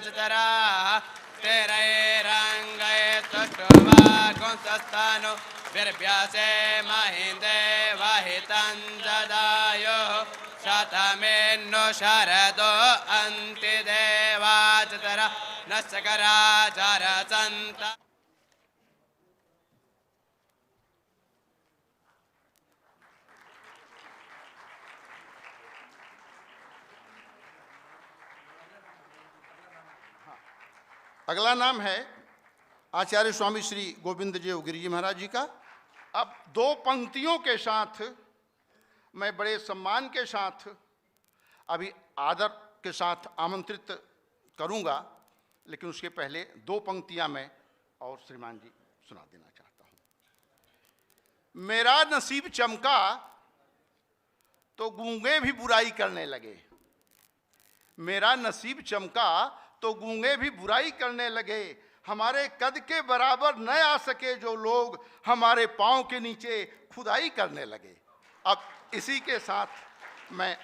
देवाचतरा तेरैरङ्गै तुष्टुवागुंसस्तानु विर्व्यासे महिन्दे वाहितं ददायो शतमेन्नु शरदो अन्ति देवाचतरा नश्चकरा चरसन्त। अगला नाम है आचार्य स्वामी श्री गोविंद देव गिरि जी महाराज जी का। अब दो पंक्तियों के साथ मैं बड़े सम्मान के साथ अभी आदर के साथ आमंत्रित करूंगा, लेकिन उसके पहले दो पंक्तियां मैं और श्रीमान जी सुना देना चाहता हूं। मेरा नसीब चमका तो गूंगे भी बुराई करने लगे, मेरा नसीब चमका तो गूंगे भी बुराई करने लगे, हमारे कद के बराबर न आ सके जो लोग हमारे पांव के नीचे खुदाई करने लगे। अब इसी के साथ मैं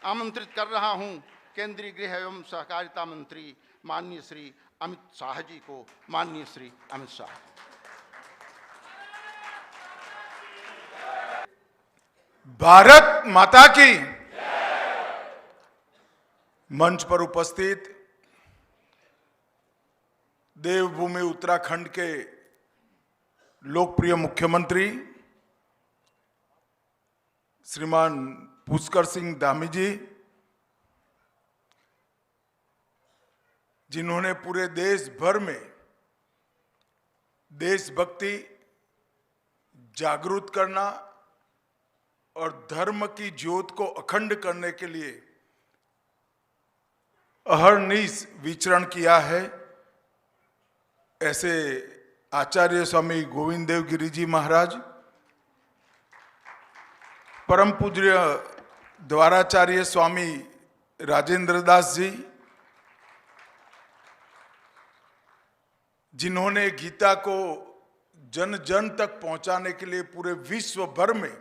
आमंत्रित कर रहा हूं केंद्रीय गृह एवं सहकारिता मंत्री माननीय श्री अमित शाह जी को। माननीय श्री अमित शाह। भारत माता की। मंच पर उपस्थित देवभूमि उत्तराखंड के लोकप्रिय मुख्यमंत्री श्रीमान पुष्कर सिंह धामी जी, जिन्होंने पूरे देश भर में देशभक्ति जागृत करना और धर्म की ज्योत को अखंड करने के लिए अहर्निश विचरण किया है, ऐसे आचार्य स्वामी गोविंद देव गिरि जी महाराज, परम पूज्य द्वाराचार्य स्वामी राजेंद्र दास जी, जिन्होंने गीता को जन जन तक पहुंचाने के लिए पूरे विश्व भर में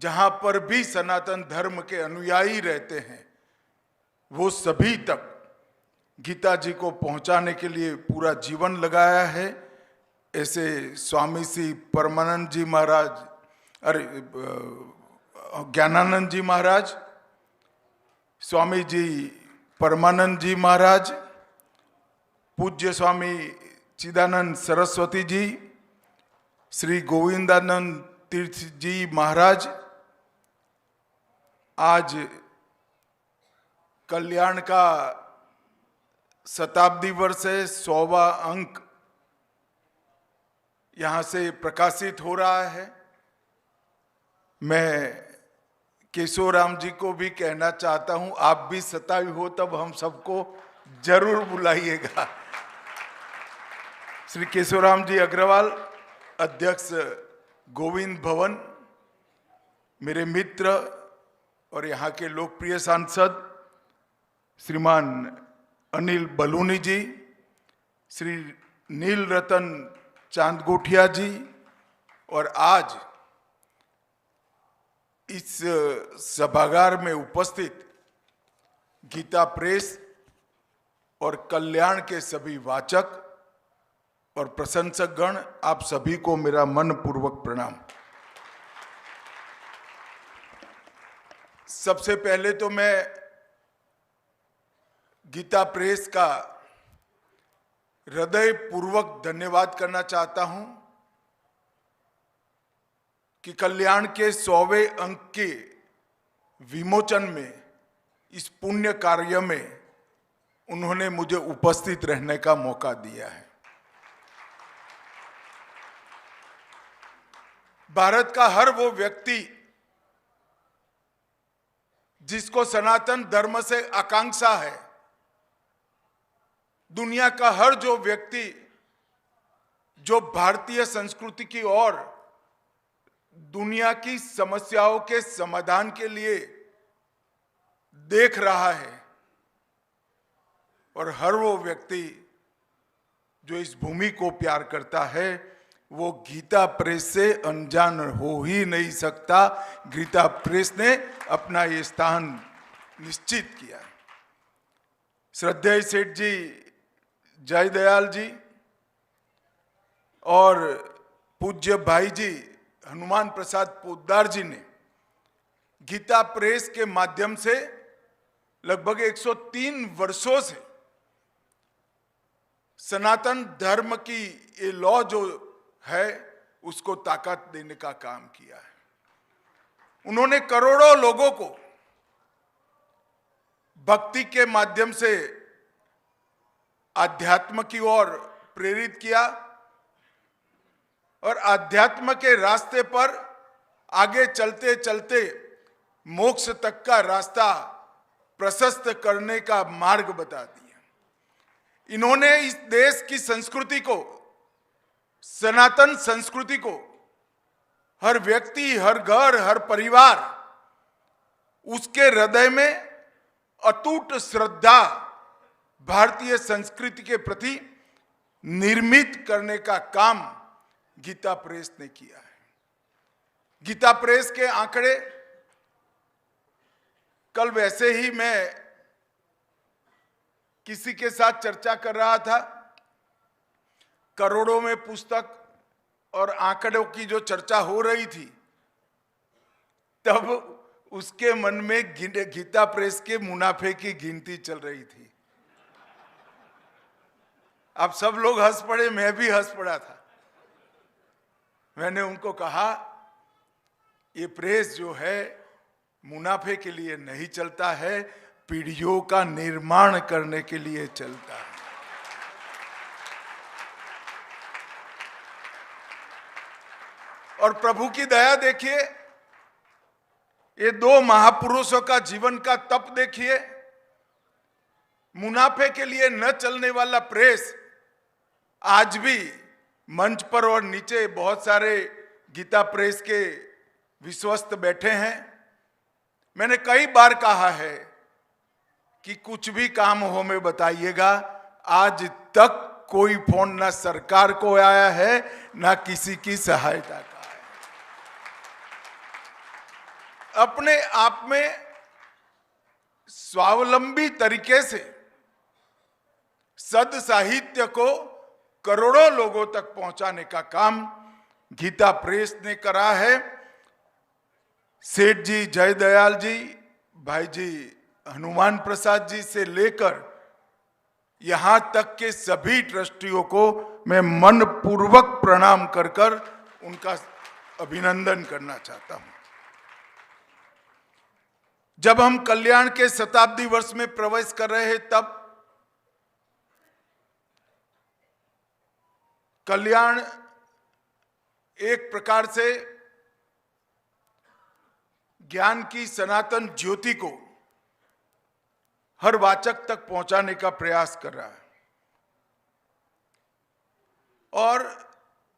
जहां पर भी सनातन धर्म के अनुयायी रहते हैं वो सभी तक गीता जी को पहुंचाने के लिए पूरा जीवन लगाया है, ऐसे स्वामी श्री परमानंद जी महाराज, ज्ञानानंद जी महाराज, स्वामी जी परमानंद जी महाराज, पूज्य स्वामी चिदानंद सरस्वती जी, श्री गोविंदानंद तीर्थ जी महाराज, आज कल्याण का शताब्दी वर्ष है, 100वां अंक यहां से प्रकाशित हो रहा है। मैं केशवराम जी को भी कहना चाहता हूं, आप भी 27 हो तब हम सबको जरूर बुलाइएगा। श्री केशवराम जी अग्रवाल, अध्यक्ष गोविंद भवन, मेरे मित्र और यहाँ के लोकप्रिय सांसद श्रीमान अनिल बलूनी जी, श्री नील रतन चांदगोठिया जी, और आज इस सभागार में उपस्थित गीता प्रेस और कल्याण के सभी वाचक और प्रशंसक गण, आप सभी को मेरा मनपूर्वक प्रणाम। सबसे पहले तो मैं गीता प्रेस का हृदयपूर्वक धन्यवाद करना चाहता हूं कि कल्याण के 100वें अंक के विमोचन में, इस पुण्य कार्य में उन्होंने मुझे उपस्थित रहने का मौका दिया है। भारत का हर वो व्यक्ति जिसको सनातन धर्म से आकांक्षा है, दुनिया का हर जो व्यक्ति जो भारतीय संस्कृति की ओर, दुनिया की समस्याओं के समाधान के लिए देख रहा है, और हर वो व्यक्ति जो इस भूमि को प्यार करता है, वो गीता प्रेस से अनजान हो ही नहीं सकता। गीता प्रेस ने अपना ये स्थान निश्चित किया। श्रद्धेय सेठ जी जयदयाल जी और पूज्य भाई जी हनुमान प्रसाद पोद्दार जी ने गीता प्रेस के माध्यम से लगभग 103 वर्षों से सनातन धर्म की ये लॉ जो है उसको ताकत देने का काम किया है। उन्होंने करोड़ों लोगों को भक्ति के माध्यम से अध्यात्म की ओर प्रेरित किया और अध्यात्म के रास्ते पर आगे चलते चलते मोक्ष तक का रास्ता प्रशस्त करने का मार्ग बता दिया। इन्होंने इस देश की संस्कृति को, सनातन संस्कृति को, हर व्यक्ति, हर घर, हर परिवार, उसके हृदय में अटूट श्रद्धा भारतीय संस्कृति के प्रति निर्मित करने का काम गीता प्रेस ने किया है। गीता प्रेस के आंकड़े, कल वैसे ही मैं किसी के साथ चर्चा कर रहा था, करोड़ों में पुस्तक और आंकड़ों की जो चर्चा हो रही थी, तब उसके मन में गीता प्रेस के मुनाफे की गिनती चल रही थी। अब सब लोग हंस पड़े, मैं भी हंस पड़ा था। मैंने उनको कहा, ये प्रेस जो है मुनाफे के लिए नहीं चलता है, पीढ़ियों का निर्माण करने के लिए चलता है। और प्रभु की दया देखिए, ये दो महापुरुषों का जीवन का तप देखिए। मुनाफे के लिए न चलने वाला प्रेस आज भी मंच पर और नीचे बहुत सारे गीता प्रेस के विश्वस्त बैठे हैं। मैंने कई बार कहा है कि कुछ भी काम हो में बताइएगा, आज तक कोई फोन ना सरकार को आया है ना किसी की सहायता का है। अपने आप में स्वावलंबी तरीके से सद साहित्य को करोड़ों लोगों तक पहुंचाने का काम गीता प्रेस ने करा है। सेठ जी जयदयाल जी, भाई जी हनुमान प्रसाद जी से लेकर यहां तक के सभी ट्रस्टियों को मैं मन पूर्वक प्रणाम कर कर उनका अभिनंदन करना चाहता हूं। जब हम कल्याण के शताब्दी वर्ष में प्रवेश कर रहे हैं, तब कल्याण एक प्रकार से ज्ञान की सनातन ज्योति को हर वाचक तक पहुंचाने का प्रयास कर रहा है और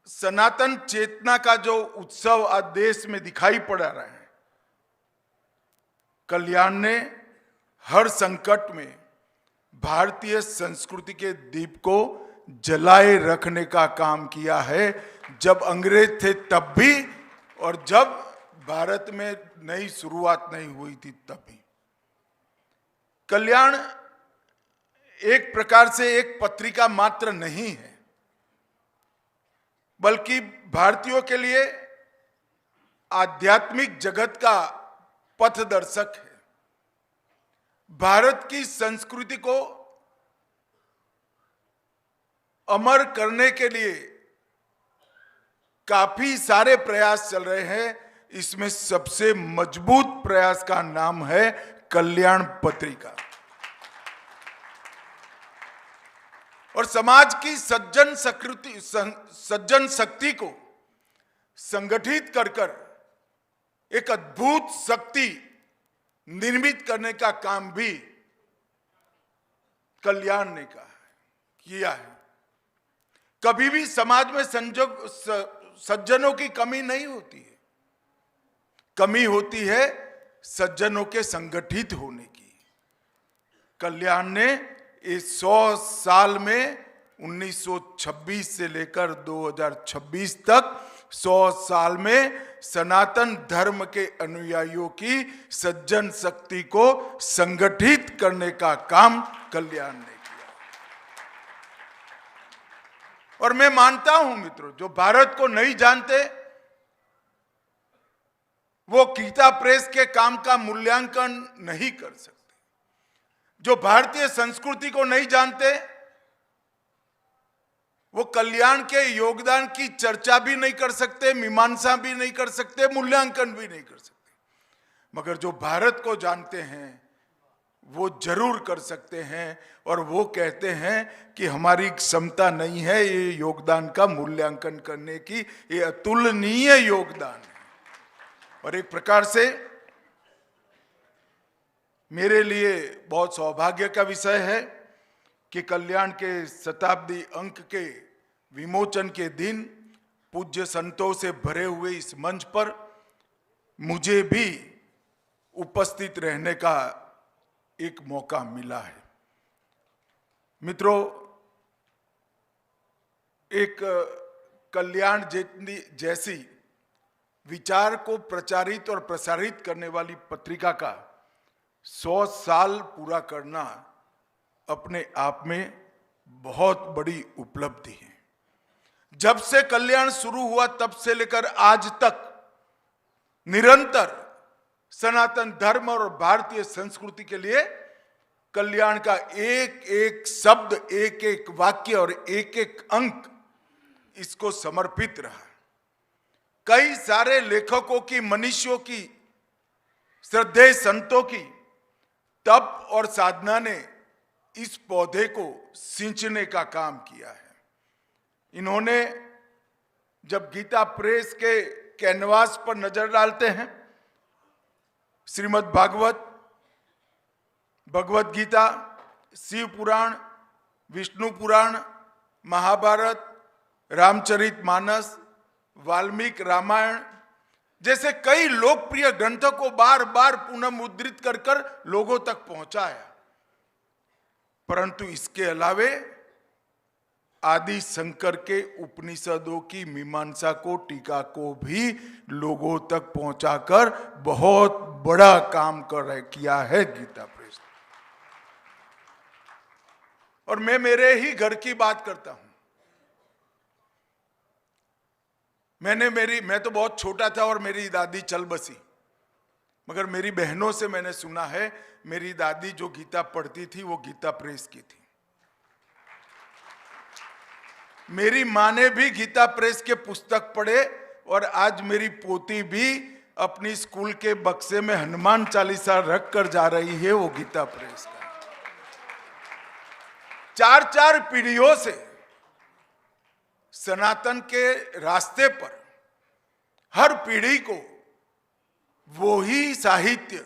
सनातन चेतना का जो उत्सव आज देश में दिखाई पड़ रहा है, कल्याण ने हर संकट में भारतीय संस्कृति के दीप को जलाए रखने का काम किया है। जब अंग्रेज थे तब भी और जब भारत में नई शुरुआत नहीं हुई थी तब भी। कल्याण एक प्रकार से एक पत्रिका मात्र नहीं है, बल्कि भारतीयों के लिए आध्यात्मिक जगत का पथदर्शक है। भारत की संस्कृति को अमर करने के लिए काफी सारे प्रयास चल रहे हैं। इसमें सबसे मजबूत प्रयास का नाम है कल्याण पत्रिका। और समाज की सज्जन शक्ति को संगठित कर कर एक अद्भुत शक्ति निर्मित करने का काम भी कल्याण ने किया है। कभी भी समाज में सज्जनों की कमी नहीं होती है, कमी होती है सज्जनों के संगठित होने की। कल्याण ने इस 100 साल में 1926 से लेकर 2026 तक 100 साल में सनातन धर्म के अनुयायियों की सज्जन शक्ति को संगठित करने का काम कल्याण ने किया। और मैं मानता हूं मित्रों, जो भारत को नहीं जानते वो गीता प्रेस के काम का मूल्यांकन नहीं कर सकते। जो भारतीय संस्कृति को नहीं जानते वो कल्याण के योगदान की चर्चा भी नहीं कर सकते, मीमांसा भी नहीं कर सकते, मूल्यांकन भी नहीं कर सकते। मगर जो भारत को जानते हैं वो जरूर कर सकते हैं और वो कहते हैं कि हमारी क्षमता नहीं है ये योगदान का मूल्यांकन करने की, ये अतुलनीय योगदान है। और एक प्रकार से मेरे लिए बहुत सौभाग्य का विषय है कि कल्याण के शताब्दी अंक के विमोचन के दिन पूज्य संतों से भरे हुए इस मंच पर मुझे भी उपस्थित रहने का एक मौका मिला है। मित्रों, एक कल्याण जैसी विचार को प्रचारित और प्रसारित करने वाली पत्रिका का 100 साल पूरा करना अपने आप में बहुत बड़ी उपलब्धि है। जब से कल्याण शुरू हुआ तब से लेकर आज तक निरंतर सनातन धर्म और भारतीय संस्कृति के लिए कल्याण का एक एक शब्द, एक एक वाक्य और एक एक अंक इसको समर्पित रहा। कई सारे लेखकों की, मनीषियों की, श्रद्धेय संतों की तप और साधना ने इस पौधे को सींचने का काम किया है। इन्होंने जब गीता प्रेस के कैनवास पर नजर डालते हैं, श्रीमद् भागवत, भगवत गीता, शिव पुराण, विष्णु पुराण, महाभारत, रामचरितमानस, वाल्मीकि रामायण जैसे कई लोकप्रिय ग्रंथों को बार बार पुनः मुद्रित कर लोगों तक पहुंचाया। परंतु इसके अलावे आदि शंकर के उपनिषदों की मीमांसा को, टीका को भी लोगों तक पहुंचाकर बहुत बड़ा काम किया है गीता प्रेस। और मैं मेरे ही घर की बात करता हूं। मैं तो बहुत छोटा था और मेरी दादी चल बसी, मगर मेरी बहनों से मैंने सुना है मेरी दादी जो गीता पढ़ती थी वो गीता प्रेस की थी। मेरी माँ ने भी गीता प्रेस के पुस्तक पढ़े और आज मेरी पोती भी अपनी स्कूल के बक्से में हनुमान चालीसा रख कर जा रही है, वो गीता प्रेस का। 4-4 पीढ़ियों से सनातन के रास्ते पर हर पीढ़ी को वो ही साहित्य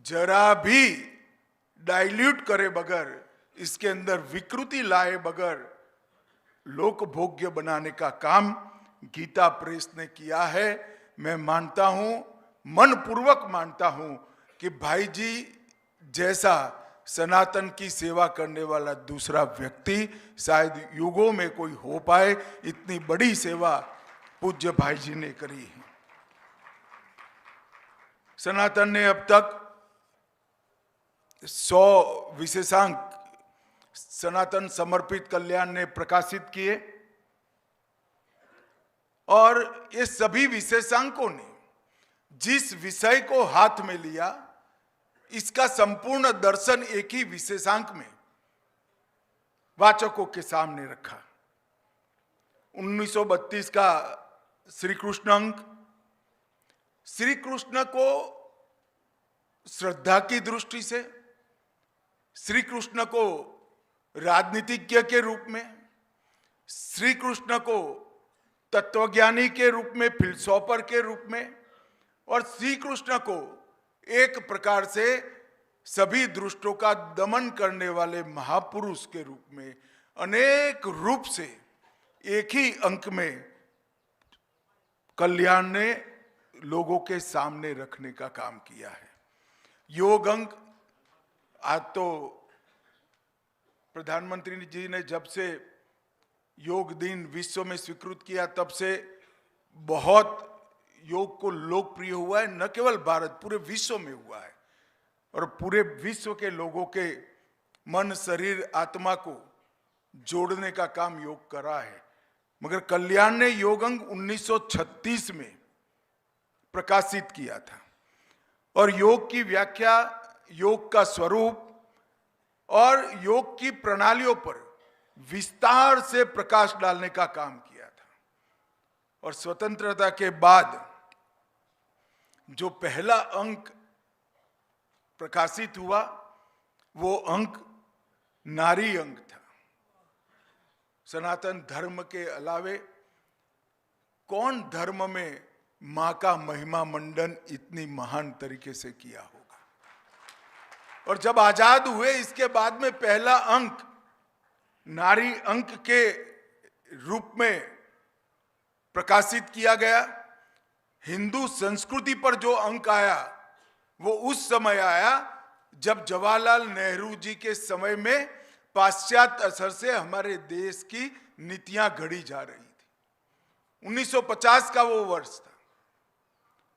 जरा भी डाइल्यूट करे बगैर, इसके अंदर विकृति लाए बगैर लोकभोग्य बनाने का काम गीता प्रेस ने किया है। मैं मानता हूं, मनपूर्वक मानता हूं कि भाई जी जैसा सनातन की सेवा करने वाला दूसरा व्यक्ति शायद युगों में कोई हो पाए। इतनी बड़ी सेवा पूज्य भाई जी ने करी है। सनातन ने अब तक 100 विशेषांक सनातन समर्पित कल्याण ने प्रकाशित किए और ये सभी विशेषांकों ने जिस विषय को हाथ में लिया इसका संपूर्ण दर्शन एक ही विशेषांक में वाचकों के सामने रखा। 1932 का श्री कृष्ण अंक श्री कृष्ण को श्रद्धा की दृष्टि से, श्री कृष्ण को राजनीतिज्ञ के रूप में, श्री कृष्ण को तत्वज्ञानी के रूप में, फिलसॉफर के रूप में, और श्री कृष्ण को एक प्रकार से सभी दुष्टों का दमन करने वाले महापुरुष के रूप में अनेक रूप से एक ही अंक में कल्याण ने लोगों के सामने रखने का काम किया है। योग अंक आज तो प्रधानमंत्री जी ने जब से योग दिन विश्व में स्वीकृत किया तब से बहुत योग को लोकप्रिय हुआ है, न केवल भारत, पूरे विश्व में हुआ है और पूरे विश्व के लोगों के मन, शरीर, आत्मा को जोड़ने का काम योग करा है। मगर कल्याण ने योग अंग 1936 में प्रकाशित किया था और योग की व्याख्या, योग का स्वरूप और योग की प्रणालियों पर विस्तार से प्रकाश डालने का काम किया था। और स्वतंत्रता के बाद जो पहला अंक प्रकाशित हुआ वो अंक नारी अंक था। सनातन धर्म के अलावे कौन धर्म में मां का महिमा मंडन इतनी महान तरीके से किया होगा। और जब आजाद हुए इसके बाद में पहला अंक नारी अंक के रूप में प्रकाशित किया गया। हिंदू संस्कृति पर जो अंक आया वो उस समय आया जब जवाहरलाल नेहरू जी के समय में पाश्चात्य असर से हमारे देश की नीतियां घड़ी जा रही थी। 1950 का वो वर्ष था।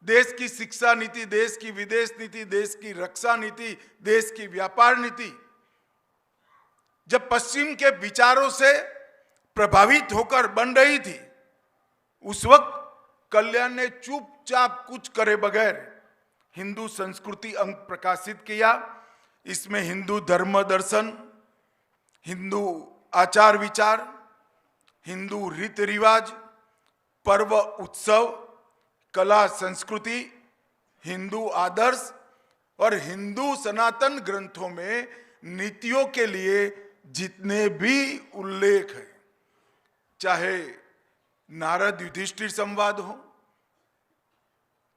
देश की शिक्षा नीति, देश की विदेश नीति, देश की रक्षा नीति, देश की व्यापार नीति जब पश्चिम के विचारों से प्रभावित होकर बन रही थी, उस वक्त कल्याण ने चुपचाप कुछ करे बगैर हिंदू संस्कृति अंक प्रकाशित किया। इसमें हिंदू धर्म दर्शन, हिंदू आचार विचार, हिंदू रीति रिवाज, पर्व उत्सव, कला संस्कृति, हिंदू आदर्श और हिंदू सनातन ग्रंथों में नीतियों के लिए जितने भी उल्लेख है, चाहे नारद युधिष्ठिर संवाद हो,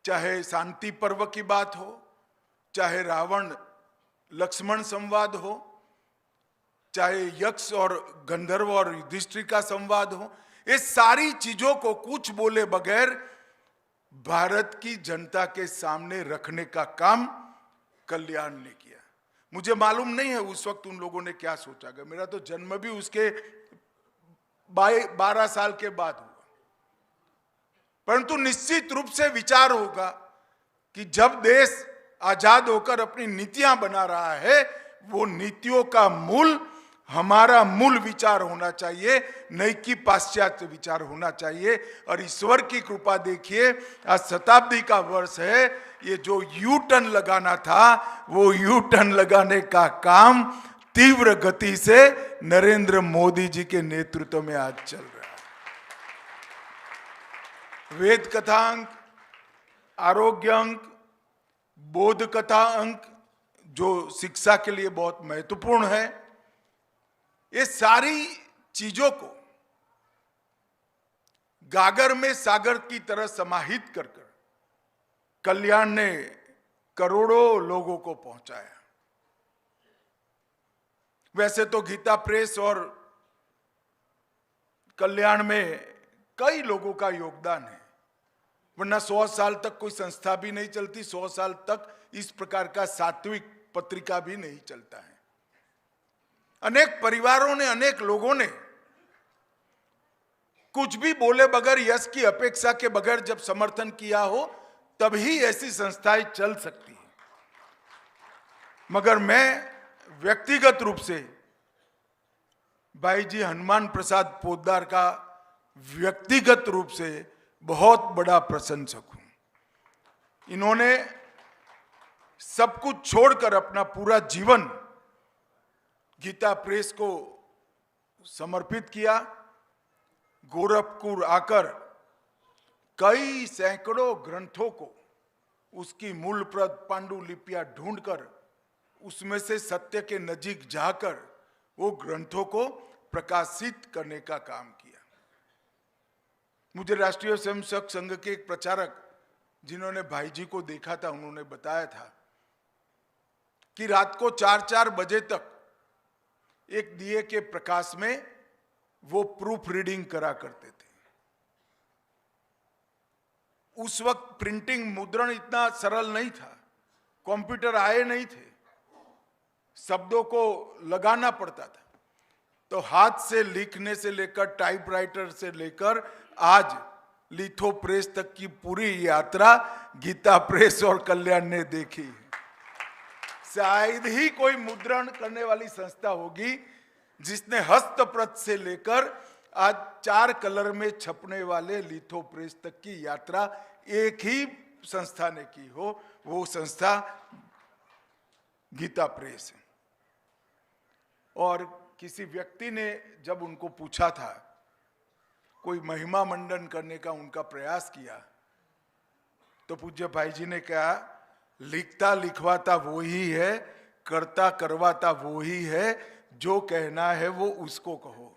चाहे शांति पर्व की बात हो, चाहे रावण लक्ष्मण संवाद हो, चाहे यक्ष और गंधर्व और युधिष्ठिर का संवाद हो, ये सारी चीजों को कुछ बोले बगैर भारत की जनता के सामने रखने का काम कल्याण ने किया। मुझे मालूम नहीं है उस वक्त उन लोगों ने क्या सोचा गया। मेरा तो जन्म भी उसके 12 साल के बाद हुआ, परंतु निश्चित रूप से विचार होगा कि जब देश आजाद होकर अपनी नीतियां बना रहा है, वो नीतियों का मूल हमारा मूल विचार होना चाहिए, नहीं कि पाश्चात्य विचार होना चाहिए। और ईश्वर की कृपा देखिए, आज शताब्दी का वर्ष है, ये जो यू टर्न लगाना था वो यू टर्न लगाने का काम तीव्र गति से नरेंद्र मोदी जी के नेतृत्व में आज चल रहा है। वेद कथा अंक, आरोग्य अंक, बोध कथा अंक जो शिक्षा के लिए बहुत महत्वपूर्ण है, ये सारी चीजों को गागर में सागर की तरह समाहित कर कल्याण ने करोड़ों लोगों को पहुंचाया। वैसे तो गीता प्रेस और कल्याण में कई लोगों का योगदान है, वरना 100 साल तक कोई संस्था भी नहीं चलती, 100 साल तक इस प्रकार का सात्विक पत्रिका भी नहीं चलता है। अनेक परिवारों ने, अनेक लोगों ने कुछ भी बोले बगैर, यश की अपेक्षा के बगैर जब समर्थन किया हो तभी ऐसी संस्थाएं चल सकती हैं। मगर मैं व्यक्तिगत रूप से भाई जी हनुमान प्रसाद पोद्दार का व्यक्तिगत रूप से बहुत बड़ा प्रशंसक हूं। इन्होंने सब कुछ छोड़कर अपना पूरा जीवन गीता प्रेस को समर्पित किया। गोरखपुर आकर कई सैकड़ों ग्रंथों को उसकी मूल प्रत पांडुलिपियां ढूंढकर उसमें से सत्य के नजीक जाकर वो ग्रंथों को प्रकाशित करने का काम किया। मुझे राष्ट्रीय स्वयंसेवक संघ के एक प्रचारक जिन्होंने भाई जी को देखा था, उन्होंने बताया था कि रात को 4-4 बजे तक एक दिए के प्रकाश में वो प्रूफ रीडिंग करा करते थे। उस वक्त प्रिंटिंग, मुद्रण इतना सरल नहीं था, कंप्यूटर आए नहीं थे, शब्दों को लगाना पड़ता था। तो हाथ से लिखने से लेकर, टाइपराइटर से लेकर आज लिथो प्रेस तक की पूरी यात्रा गीता प्रेस और कल्याण ने देखी है। शायद ही कोई मुद्रण करने वाली संस्था होगी जिसने हस्तप्रत से लेकर आज 4 कलर में छपने वाले लिथो प्रेस तक की यात्रा एक ही संस्था ने की हो। वो संस्था गीता प्रेस है। और किसी व्यक्ति ने जब उनको पूछा था, कोई महिमा मंडन करने का उनका प्रयास किया, तो पूज्य भाई जी ने कहा, लिखता लिखवाता वो ही है, करता करवाता वो ही है, जो कहना है वो उसको कहो,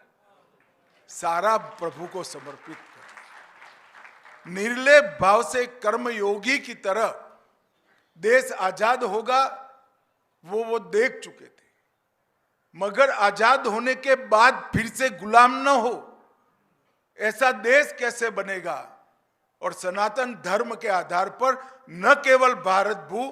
सारा प्रभु को समर्पित करो। निर्लेप भाव से कर्मयोगी की तरह देश आजाद होगा वो देख चुके थे, मगर आजाद होने के बाद फिर से गुलाम न हो, ऐसा देश कैसे बनेगा? और सनातन धर्म के आधार पर न केवल भारत भू,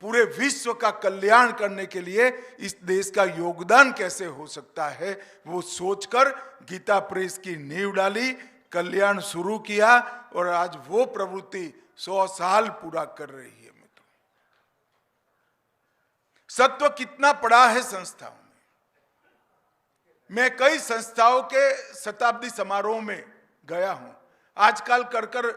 पूरे विश्व का कल्याण करने के लिए इस देश का योगदान कैसे हो सकता है, वो सोचकर गीता प्रेस की नींव डाली, कल्याण शुरू किया और आज वो प्रवृत्ति 100 साल पूरा कर रही है। मित्रों, सत्व कितना पड़ा है संस्थाओं में। मैं कई संस्थाओं के शताब्दी समारोह में गया हूं। आजकल कर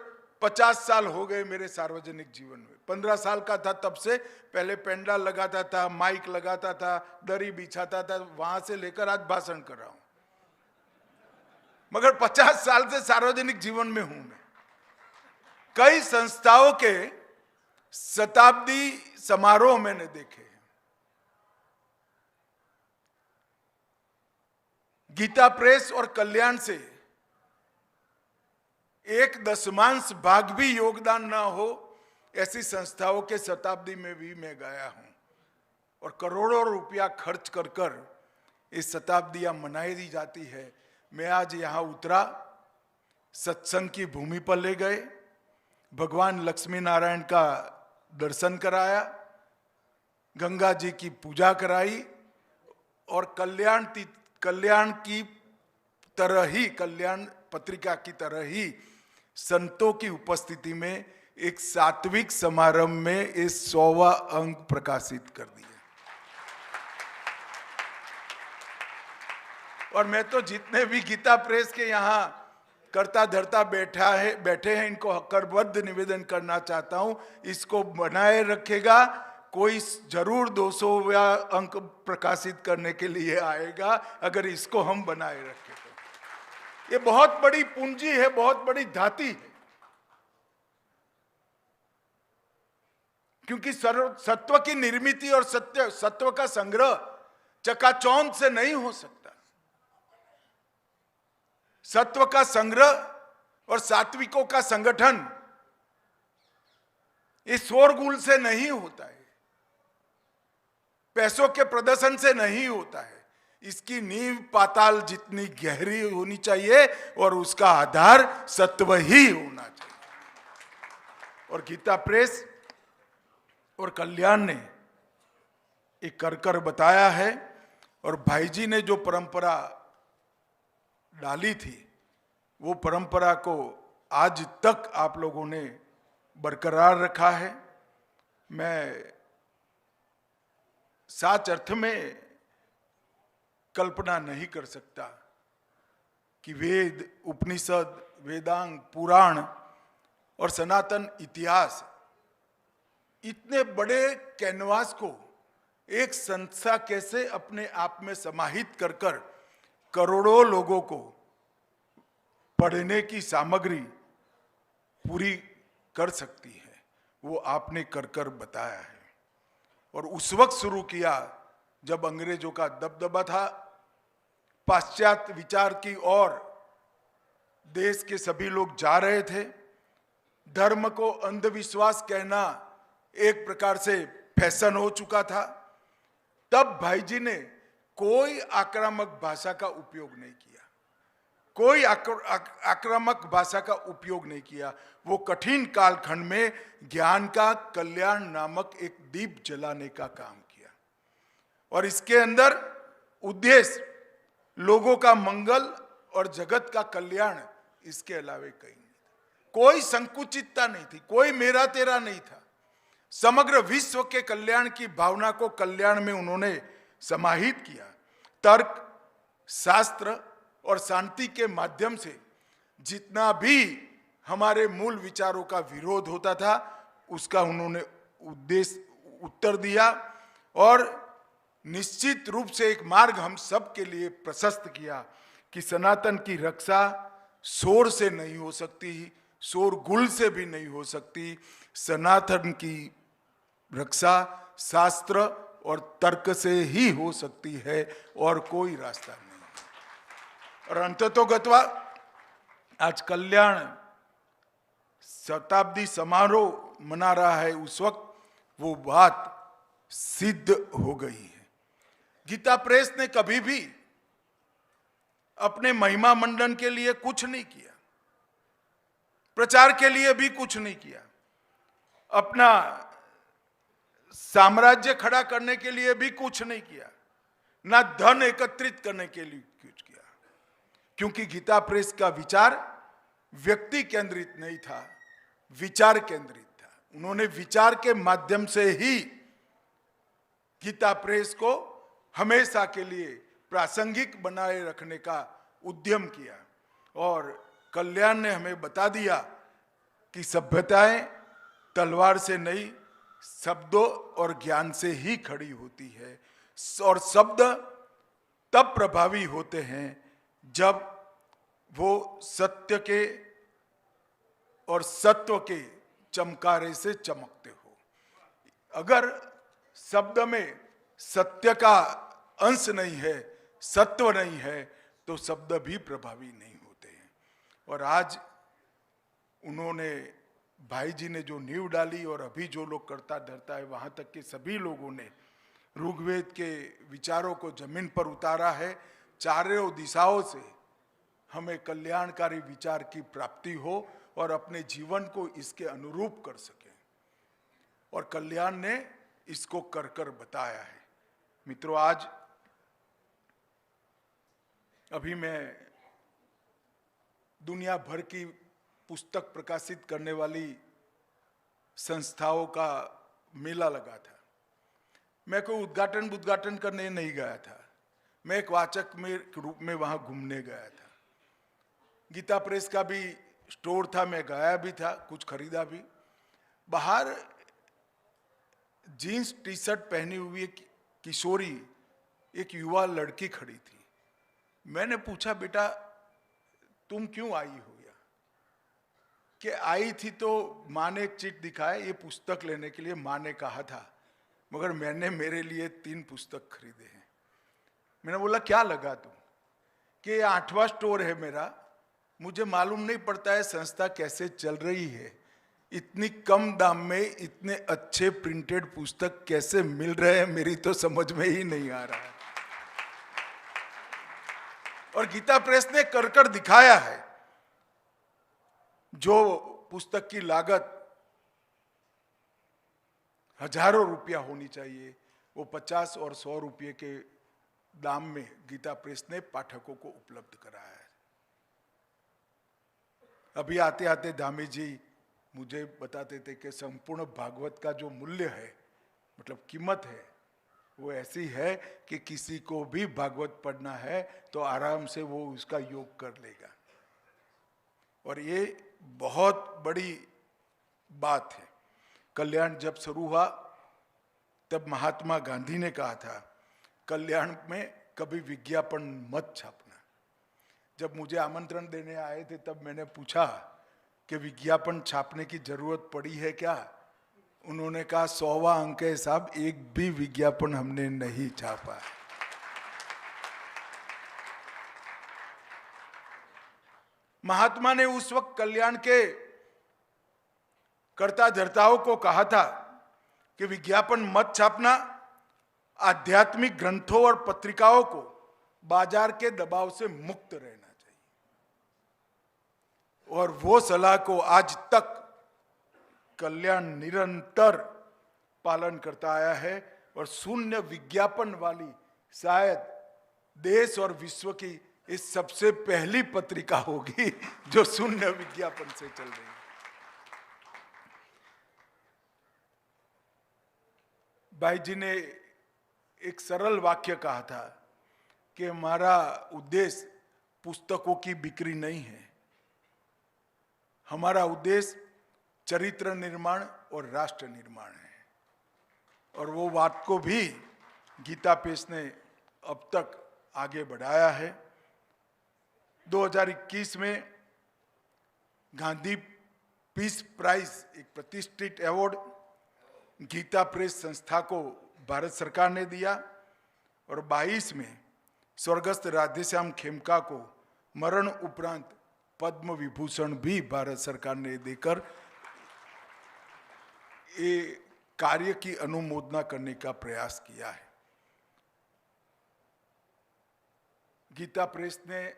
50 साल हो गए मेरे सार्वजनिक जीवन में। 15 साल का था तब से, पहले पेंडाल लगाता था, माइक लगाता था, दरी बिछाता था, वहां से लेकर आज भाषण कर रहा हूं। मगर 50 साल से सार्वजनिक जीवन में हूं मैं। कई संस्थाओं के शताब्दी समारोह मैंने देखे। गीता प्रेस और कल्याण से 1/10 भाग भी योगदान ना हो, ऐसी संस्थाओं के शताब्दी में भी मैं गया हूं और करोड़ों रुपया खर्च कर ये शताब्दियां मनाई दी जाती है। मैं आज यहां उतरा, सत्संग की भूमि पर ले गए, भगवान लक्ष्मी नारायण का दर्शन कराया, गंगा जी की पूजा कराई और कल्याण की तरह ही, कल्याण पत्रिका की तरह ही संतों की उपस्थिति में एक सात्विक समारंभ में इस 100वां अंक प्रकाशित कर दिया। और मैं तो जितने भी गीता प्रेस के यहाँ करता धरता बैठे हैं, इनको करबद्ध निवेदन करना चाहता हूं, इसको बनाए रखेगा। कोई जरूर 200वां अंक प्रकाशित करने के लिए आएगा अगर इसको हम बनाए रखें तो। ये बहुत बड़ी पूंजी है, बहुत बड़ी धाती है, क्योंकि सत्व की निर्मिति और सत्व का संग्रह चकाचौंध से नहीं हो सकता। सत्व का संग्रह और सात्विकों का संगठन इस शोरगुल से नहीं होता है, पैसों के प्रदर्शन से नहीं होता है। इसकी नींव पाताल जितनी गहरी होनी चाहिए और उसका आधार सत्व ही होना चाहिए। और गीता प्रेस और कल्याण ने एक कर बताया है। और भाई जी ने जो परंपरा डाली थी, वो परंपरा को आज तक आप लोगों ने बरकरार रखा है। मैं साच अर्थ में कल्पना नहीं कर सकता कि वेद, उपनिषद, वेदांग, पुराण और सनातन इतिहास, इतने बड़े कैनवास को एक संस्था कैसे अपने आप में समाहित कर करोड़ों लोगों को पढ़ने की सामग्री पूरी कर सकती है, वो आपने कर बताया है। और उस वक्त शुरू किया जब अंग्रेजों का दबदबा था, पाश्चात्य विचार की ओर देश के सभी लोग जा रहे थे, धर्म को अंधविश्वास कहना एक प्रकार से फैशन हो चुका था। तब भाई जी ने कोई आक्रामक भाषा का उपयोग नहीं किया, कोई आक्रामक भाषा का उपयोग नहीं किया। वो कठिन कालखंड में ज्ञान का कल्याण नामक एक दीप जलाने का काम किया और इसके अंदर उद्देश्य लोगों का मंगल और जगत का कल्याण, इसके अलावे कहीं नहीं। कोई संकुचितता नहीं थी, कोई मेरा तेरा नहीं था। समग्र विश्व के कल्याण की भावना को कल्याण में उन्होंने समाहित किया। तर्क, शास्त्र और शांति के माध्यम से जितना भी हमारे मूल विचारों का विरोध होता था उसका उन्होंने उत्तर दिया और निश्चित रूप से एक मार्ग हम सब के लिए प्रशस्त किया कि सनातन की रक्षा शोर से नहीं हो सकती, शोरगुल से भी नहीं हो सकती। सनातन की रक्षा शास्त्र और तर्क से ही हो सकती है और कोई रास्ता नहीं। और अंततोगत्वा आज कल्याण शताब्दी समारोह मना रहा है, उस वक्त वो बात सिद्ध हो गई है। गीता प्रेस ने कभी भी अपने महिमा मंडन के लिए कुछ नहीं किया, प्रचार के लिए भी कुछ नहीं किया, अपना साम्राज्य खड़ा करने के लिए भी कुछ नहीं किया, ना धन एकत्रित करने के लिए कुछ किया, क्योंकि गीता प्रेस का विचार व्यक्ति केंद्रित नहीं था, विचार केंद्रित था। उन्होंने विचार के माध्यम से ही गीता प्रेस को हमेशा के लिए प्रासंगिक बनाए रखने का उद्यम किया। और कल्याण ने हमें बता दिया कि सभ्यताएं तलवार से नहीं, शब्दों और ज्ञान से ही खड़ी होती है। और शब्द तब प्रभावी होते हैं जब वो सत्य के और सत्व के चमकारे से चमकते हो। अगर शब्द में सत्य का अंश नहीं है, सत्व नहीं है, तो शब्द भी प्रभावी नहीं होते हैं। और आज उन्होंने, भाई जी ने जो नींव डाली और अभी जो लोग करता धरता है, वहां तक के सभी लोगों ने ऋग्वेद के विचारों को जमीन पर उतारा है। चारों दिशाओं से हमें कल्याणकारी विचार की प्राप्ति हो और अपने जीवन को इसके अनुरूप कर सके। और कल्याण ने इसको कर कर बताया है। मित्रों, आज अभी मैं दुनिया भर की पुस्तक प्रकाशित करने वाली संस्थाओं का मेला लगा था। मैं कोई उद्घाटन करने नहीं गया था, मैं एक वाचक में रूप में वहां घूमने गया था। गीता प्रेस का भी स्टोर था, मैं गया भी था, कुछ खरीदा भी। बाहर जीन्स टी शर्ट पहनी हुई एक किशोरी, एक युवा लड़की खड़ी थी। मैंने पूछा, बेटा तुम क्यों आई हो? या कि आई थी तो माँ ने एक चिट दिखाया, ये पुस्तक लेने के लिए माँ ने कहा था, मगर मैंने मेरे लिए 3 पुस्तक खरीदे हैं। मैंने बोला क्या लगा तुम? कि 8वां स्टोर है मेरा, मुझे मालूम नहीं पड़ता है संस्था कैसे चल रही है, इतनी कम दाम में इतने अच्छे प्रिंटेड पुस्तक कैसे मिल रहे हैं, मेरी तो समझ में ही नहीं आ रहा है। और गीता प्रेस ने कर कर दिखाया है। जो पुस्तक की लागत हजारों रुपया होनी चाहिए, वो 50 और 100 रुपये के दाम में गीता प्रेस ने पाठकों को उपलब्ध कराया है। अभी आते आते धामी जी मुझे बताते थे कि संपूर्ण भागवत का जो मूल्य है, मतलब कीमत है, वो ऐसी है कि किसी को भी भागवत पढ़ना है तो आराम से वो उसका योग कर लेगा। और ये बहुत बड़ी बात है। कल्याण जब शुरू हुआ तब महात्मा गांधी ने कहा था, कल्याण में कभी विज्ञापन मत छापना। जब मुझे आमंत्रण देने आए थे तब मैंने पूछा कि विज्ञापन छापने की जरूरत पड़ी है क्या? उन्होंने कहा 100वां अंक है साहब, एक भी विज्ञापन हमने नहीं छापा। महात्मा ने उस वक्त कल्याण के कर्ता धर्ताओं को कहा था कि विज्ञापन मत छापना, आध्यात्मिक ग्रंथों और पत्रिकाओं को बाजार के दबाव से मुक्त रहना चाहिए। और वो सलाह को आज तक कल्याण निरंतर पालन करता आया है और शून्य विज्ञापन वाली शायद देश और विश्व की इस सबसे पहली पत्रिका होगी जो शून्य विज्ञापन से चल रही है। भाई जी ने एक सरल वाक्य कहा था कि हमारा उद्देश्य पुस्तकों की बिक्री नहीं है, हमारा उद्देश्य चरित्र निर्माण और राष्ट्र निर्माण है। और वो बात को भी गीता प्रेस ने अब तक आगे बढ़ाया है। 2021 में गांधी पीस प्राइज, एक प्रतिष्ठित अवार्ड गीता प्रेस संस्था को भारत सरकार ने दिया, और 22 में स्वर्गस्थ राधेश्याम खेमका को मरण उपरांत पद्म विभूषण भी भारत सरकार ने देकर ये कार्य की अनुमोदना करने का प्रयास किया है। गीता प्रेस ने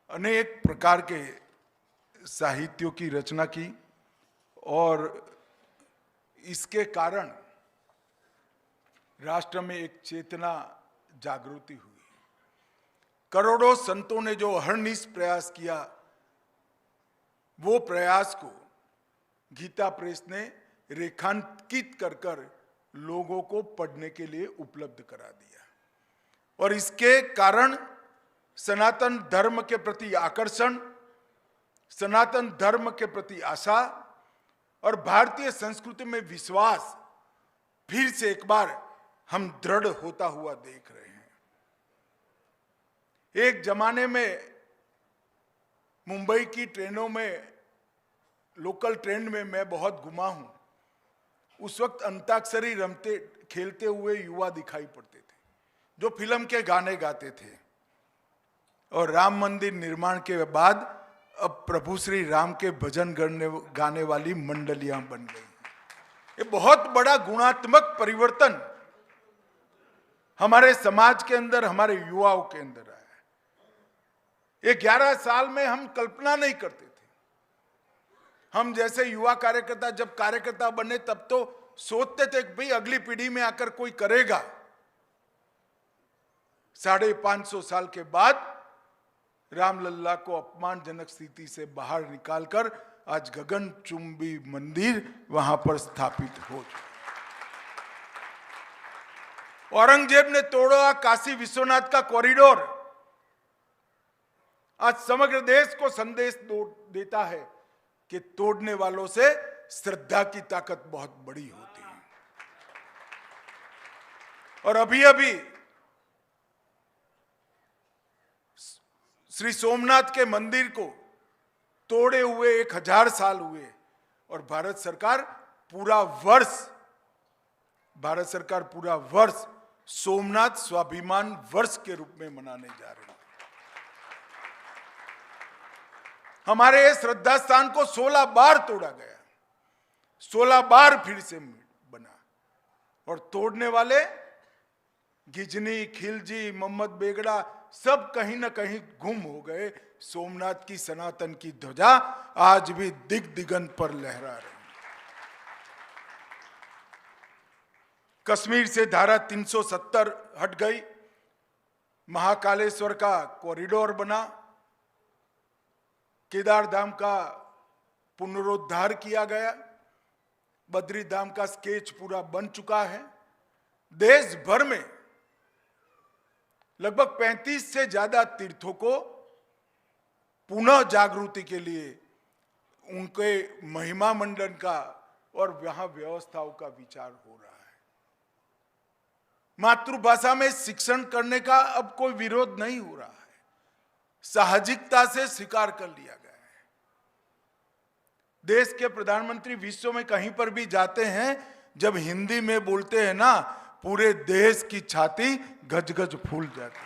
अनेक प्रकार के साहित्यों की रचना की और इसके कारण राष्ट्र में एक चेतना जागृति हुई। करोड़ों संतों ने जो अहर्निश प्रयास किया, वो प्रयास को गीता प्रेस ने रेखांकित कर लोगों को पढ़ने के लिए उपलब्ध करा दिया, और इसके कारण सनातन धर्म के प्रति आकर्षण, सनातन धर्म के प्रति आशा और भारतीय संस्कृति में विश्वास फिर से एक बार हम दृढ़ होता हुआ देख रहे हैं। एक जमाने में मुंबई की ट्रेनों में, लोकल ट्रेन में मैं बहुत घुमा हूं। उस वक्त अंताक्षरी रमते खेलते हुए युवा दिखाई पड़ते थे जो फिल्म के गाने गाते थे, और राम मंदिर निर्माण के बाद अब प्रभु श्री राम के भजन गाने वाली मंडलियां बन गई। ये बहुत बड़ा गुणात्मक परिवर्तन हमारे समाज के अंदर, हमारे युवाओं के अंदर आया है। ये 11 साल में हम कल्पना नहीं करते थे। हम जैसे युवा कार्यकर्ता जब कार्यकर्ता बने तब तो सोचते थे कि भाई अगली पीढ़ी में आकर कोई करेगा। 550 साल के बाद रामलल्ला को अपमानजनक स्थिति से बाहर निकालकर आज गगनचुंबी मंदिर वहां पर स्थापित हो चुका। औरंगजेब ने तोड़ा काशी विश्वनाथ का कॉरिडोर, आज समग्र देश को संदेश देता है कि तोड़ने वालों से श्रद्धा की ताकत बहुत बड़ी होती है। और अभी अभी श्री सोमनाथ के मंदिर को तोड़े हुए 1000 साल हुए, और भारत सरकार पूरा वर्ष सोमनाथ स्वाभिमान वर्ष के रूप में मनाने जा रही है। हमारे श्रद्धा स्थान को 16 बार तोड़ा गया, 16 बार फिर से बना, और तोड़ने वाले गिजनी, खिलजी, मोहम्मद बेगड़ा सब कहीं ना कहीं गुम हो गए। सोमनाथ की सनातन की ध्वजा आज भी दिगंत पर लहरा रही। कश्मीर से धारा 370 हट गई, महाकालेश्वर का कॉरिडोर बना, केदार धाम का पुनरुद्धार किया गया, बद्री धाम का स्केच पूरा बन चुका है। देश भर में लगभग 35 से ज्यादा तीर्थों को पुनः जागृति के लिए उनके महिमा मंडन का और वहां व्यवस्थाओं का विचार हो रहा है। मातृभाषा में शिक्षण करने का अब कोई विरोध नहीं हो रहा है, साहजिकता से स्वीकार कर लिया गया है। देश के प्रधानमंत्री विश्व में कहीं पर भी जाते हैं, जब हिंदी में बोलते हैं ना, पूरे देश की छाती गजगज फूल जाती है।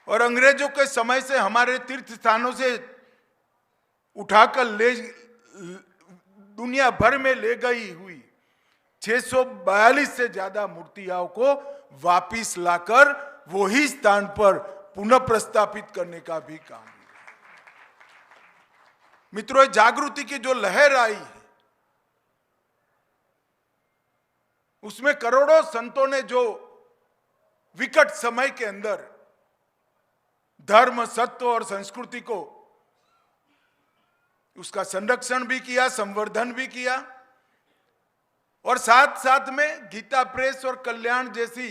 और अंग्रेजों के समय से हमारे तीर्थ स्थानों से उठाकर दुनिया भर में ले गई हुई 642 से ज्यादा मूर्तियों को वापिस लाकर वही स्थान पर पुनः प्रस्थापित करने का भी काम है। मित्रों, जागृति की जो लहर आई है, उसमें करोड़ों संतों ने जो विकट समय के अंदर धर्म, सत्य और संस्कृति को उसका संरक्षण भी किया, संवर्धन भी किया, और साथ साथ में गीता प्रेस और कल्याण जैसी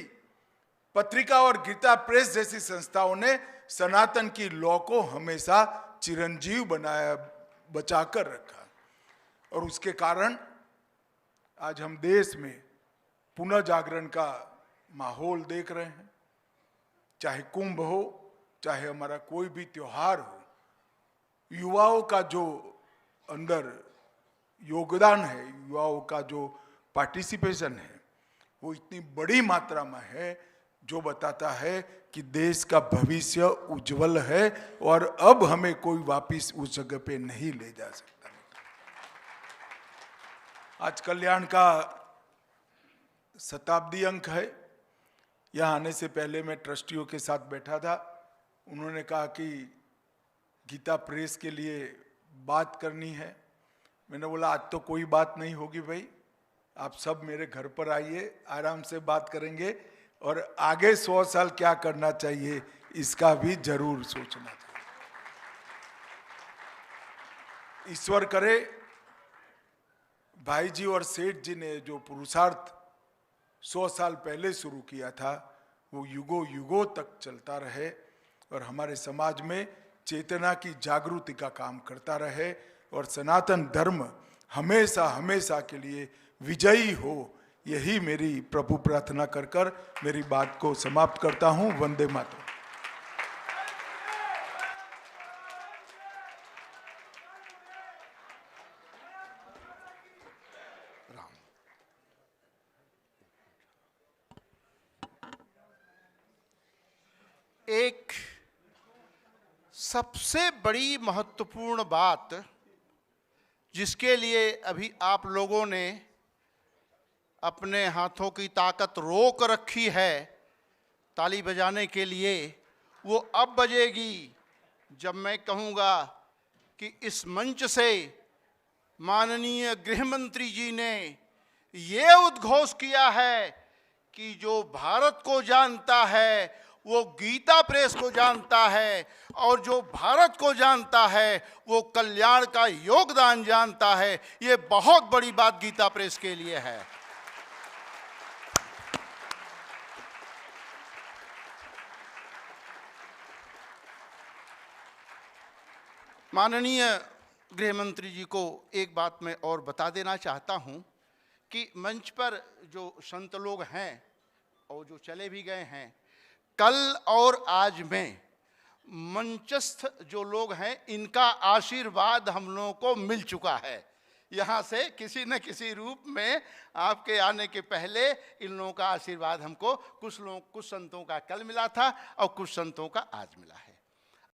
पत्रिका और गीता प्रेस जैसी संस्थाओं ने सनातन की लौ को हमेशा चिरंजीव बनाया, बचाकर रखा। और उसके कारण आज हम देश में पुनः जागरण का माहौल देख रहे हैं। चाहे कुंभ हो, चाहे हमारा कोई भी त्योहार हो, युवाओं का जो अंदर योगदान है, युवाओं का जो पार्टिसिपेशन है, वो इतनी बड़ी मात्रा में है, जो बताता है कि देश का भविष्य उज्जवल है और अब हमें कोई वापिस उस जगह पे नहीं ले जा सकता। आज कल्याण का शताब्दी अंक है। यहाँ आने से पहले मैं ट्रस्टियों के साथ बैठा था। उन्होंने कहा कि गीता प्रेस के लिए बात करनी है। मैंने बोला आज तो कोई बात नहीं होगी भाई, आप सब मेरे घर पर आइए, आराम से बात करेंगे और आगे 100 साल क्या करना चाहिए इसका भी जरूर सोचना चाहिए। ईश्वर करे भाई जी और सेठ जी ने जो पुरुषार्थ 100 साल पहले शुरू किया था, वो युगों युगों तक चलता रहे और हमारे समाज में चेतना की जागृति का काम करता रहे और सनातन धर्म हमेशा हमेशा के लिए विजयी हो। यही मेरी प्रभु प्रार्थना कर कर मेरी बात को समाप्त करता हूं। वंदे मातरम। एक सबसे बड़ी महत्वपूर्ण बात जिसके लिए अभी आप लोगों ने अपने हाथों की ताकत रोक रखी है ताली बजाने के लिए, वो अब बजेगी जब मैं कहूँगा कि इस मंच से माननीय गृह मंत्री जी ने ये उद्घोष किया है कि जो भारत को जानता है वो गीता प्रेस को जानता है, और जो भारत को जानता है वो कल्याण का योगदान जानता है। ये बहुत बड़ी बात गीता प्रेस के लिए है। माननीय गृह मंत्री जी को एक बात मैं और बता देना चाहता हूं कि मंच पर जो संत लोग हैं और जो चले भी गए हैं, कल और आज में मंचस्थ जो लोग हैं इनका आशीर्वाद हम लोगों को मिल चुका है। यहाँ से किसी न किसी रूप में आपके आने के पहले इन लोगों का आशीर्वाद हमको कुछ संतों का कल मिला था और कुछ संतों का आज मिला है।